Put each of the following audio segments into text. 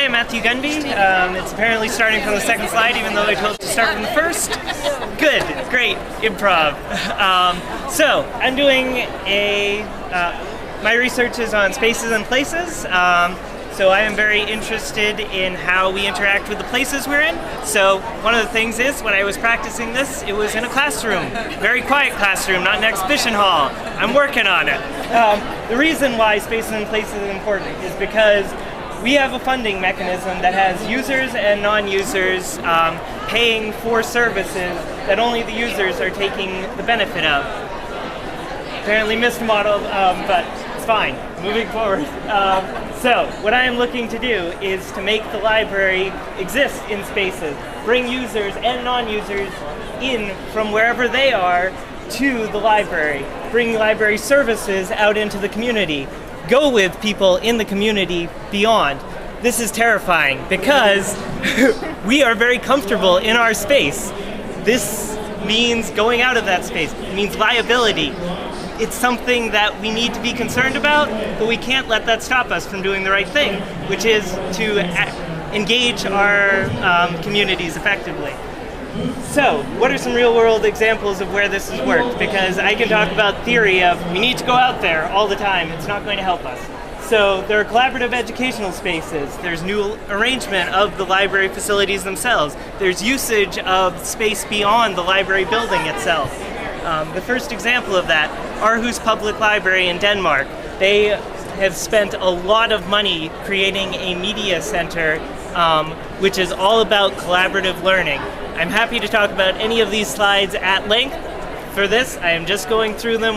I am Matthew Gunby. It's apparently starting from the second slide, even though I told to start from the first. Good, great, improv. So I'm doing my research is on spaces and places. So I am very interested in how we interact with the places we're in. So one of the things is, when I was practicing this, it was in a classroom. Very quiet classroom, not an exhibition hall. I'm working on it. The reason why spaces and places is important is because we have a funding mechanism that has users and non-users paying for services that only the users are taking the benefit of. Apparently missed model, but it's fine. Moving forward. So what I am looking to do is to make the library exist in spaces, bring users and non-users in from wherever they are to the library, bring library services out into the community, go with people in the community beyond. This is terrifying because we are very comfortable in our space. This means going out of that space. It means liability. It's something that we need to be concerned about, but we can't let that stop us from doing the right thing, which is to engage our communities effectively. So, what are some real-world examples of where this has worked? Because I can talk about theory of we need to go out there all the time. It's not going to help us. So there are collaborative educational spaces. There's new arrangement of the library facilities themselves. There's usage of space beyond the library building itself. The first example of that, Aarhus Public Library in Denmark. They have spent a lot of money creating a media center which is all about collaborative learning. I'm happy to talk about any of these slides at length. For this, I am just going through them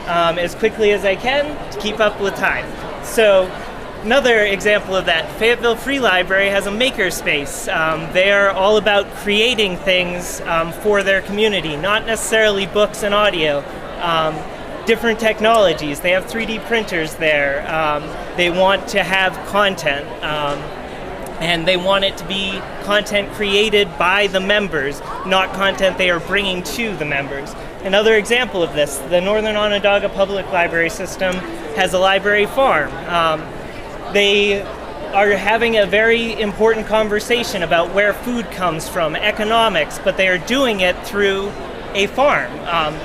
as quickly as I can to keep up with time. So, another example of that, Fayetteville Free Library has a makerspace. They are all about creating things for their community, not necessarily books and audio. Different technologies. They have 3D printers there. They want to have content. And they want it to be content created by the members, not content they are bringing to the members. Another example of this, the Northern Onondaga Public Library System has a library farm. They are having a very important conversation about where food comes from, economics, but they are doing it through a farm.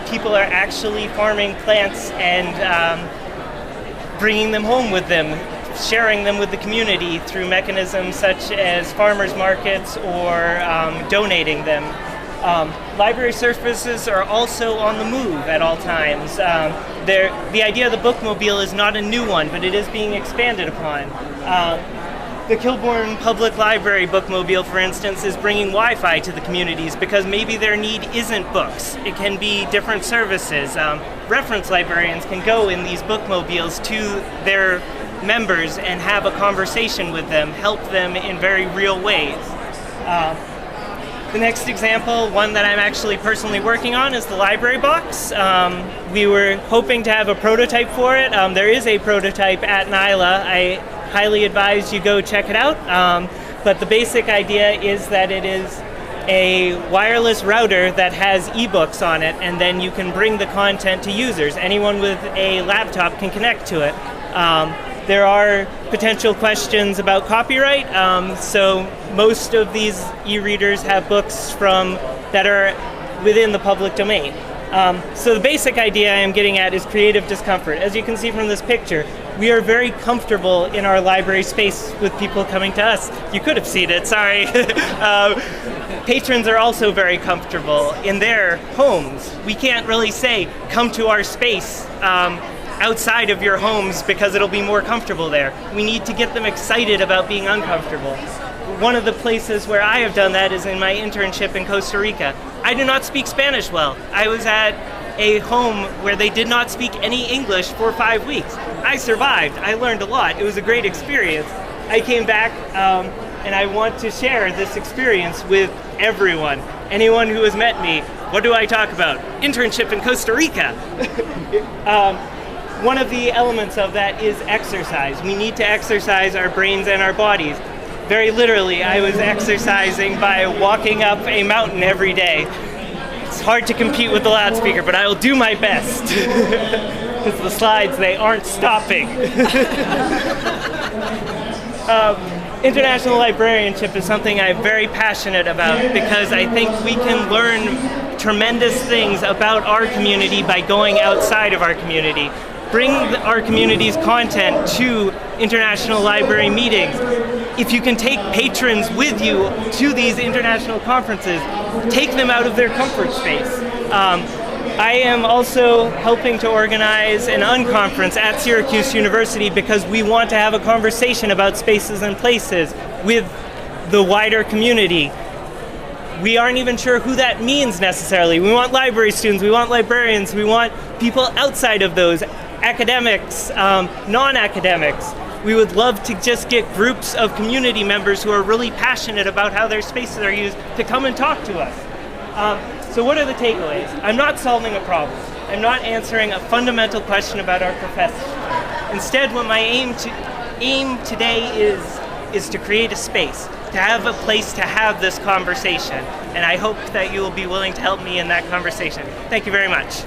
People are actually farming plants and bringing them home with them, sharing them with the community through mechanisms such as farmers markets or donating them. Library services are also on the move at all times. The idea of the bookmobile is not a new one, but it is being expanded upon. The Kilbourne Public Library bookmobile, for instance, is bringing Wi-Fi to the communities because maybe their need isn't books. It can be different services. Reference librarians can go in these bookmobiles to their members and have a conversation with them, help them in very real ways. The next example, one that I'm actually personally working on, is the library box. We were hoping to have a prototype for it. There is a prototype at NILA. I highly advise you go check it out. But the basic idea is that it is a wireless router that has ebooks on it, and then you can bring the content to users. Anyone with a laptop can connect to it. There are potential questions about copyright, so most of these e-readers have books that are within the public domain. So the basic idea I am getting at is creative discomfort. As you can see from this picture, we are very comfortable in our library space with people coming to us. You could have seen it, sorry. Patrons are also very comfortable in their homes. We can't really say, come to our space outside of your homes because it'll be more comfortable there. We need to get them excited about being uncomfortable. One of the places where I have done that is in my internship in Costa Rica. I do not speak Spanish well. I was at a home where they did not speak any English for 5 weeks. I survived. I learned a lot. It was a great experience. I came back and I want to share this experience with everyone. Anyone who has met me, what do I talk about? Internship in Costa Rica. One of the elements of that is exercise. We need to exercise our brains and our bodies. Very literally, I was exercising by walking up a mountain every day. It's hard to compete with the loudspeaker, but I will do my best. Because the slides, they aren't stopping. International librarianship is something I'm very passionate about because I think we can learn tremendous things about our community by going outside of our community. Bring our community's content to international library meetings. If you can take patrons with you to these international conferences, take them out of their comfort space. I am also helping to organize an unconference at Syracuse University because we want to have a conversation about spaces and places with the wider community. We aren't even sure who that means necessarily. We want library students, we want librarians, we want people outside of those, academics, non-academics. We would love to just get groups of community members who are really passionate about how their spaces are used to come and talk to us. So what are the takeaways? I'm not solving a problem. I'm not answering a fundamental question about our profession. Instead, what my aim today is to create a space, to have a place to have this conversation. And I hope that you will be willing to help me in that conversation. Thank you very much.